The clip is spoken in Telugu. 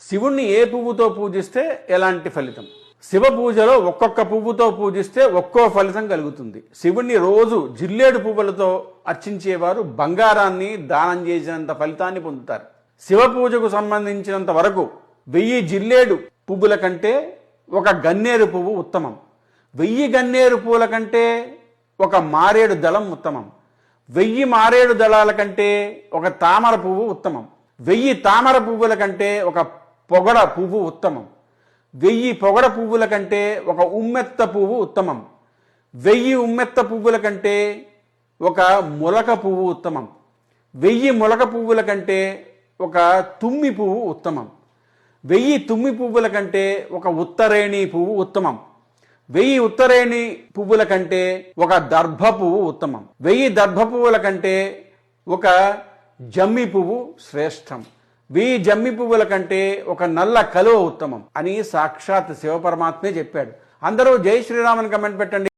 శివుణ్ణి ఏ పువ్వుతో పూజిస్తే ఎలాంటి ఫలితం? శివ పూజలో ఒక్కొక్క పువ్వుతో పూజిస్తే ఒక్కో ఫలితం కలుగుతుంది. శివుణ్ణి రోజు జిల్లేడు పువ్వులతో అర్చించేవారు బంగారాన్ని దానం చేసినంత ఫలితాన్ని పొందుతారు. శివ పూజకు సంబంధించినంత వరకు 1000 జిల్లేడు పువ్వుల కంటే ఒక గన్నేరు పువ్వు ఉత్తమం. 1000 గన్నేరు పువ్వుల కంటే ఒక మారేడు దళం ఉత్తమం. 1000 మారేడు దళాల కంటే ఒక తామర పువ్వు ఉత్తమం. 1000 తామర పువ్వుల కంటే ఒక పొగడ పువ్వు ఉత్తమం. 1000 పొగడ పువ్వుల కంటే ఒక ఉమ్మెత్త పువ్వు ఉత్తమం. 1000 ఉమ్మెత్త పువ్వుల కంటే ఒక మొలక పువ్వు ఉత్తమం. 1000 మొలక పువ్వుల కంటే ఒక తుమ్మి పువ్వు ఉత్తమం. 1000 తుమ్మి పువ్వుల కంటే ఒక ఉత్తరేణి పువ్వు ఉత్తమం. 1000 ఉత్తరేణి పువ్వుల కంటే ఒక దర్భ పువ్వు ఉత్తమం. 1000 దర్భ పువ్వుల కంటే ఒక జమ్మి పువ్వు శ్రేష్టం. 1000 జమ్మి పువ్వుల కంటే ఒక నల్ల కలువ ఉత్తమం అని సాక్షాత్ శివపరమాత్మే చెప్పాడు. అందరూ జై శ్రీరామని కమెంట్ పెట్టండి.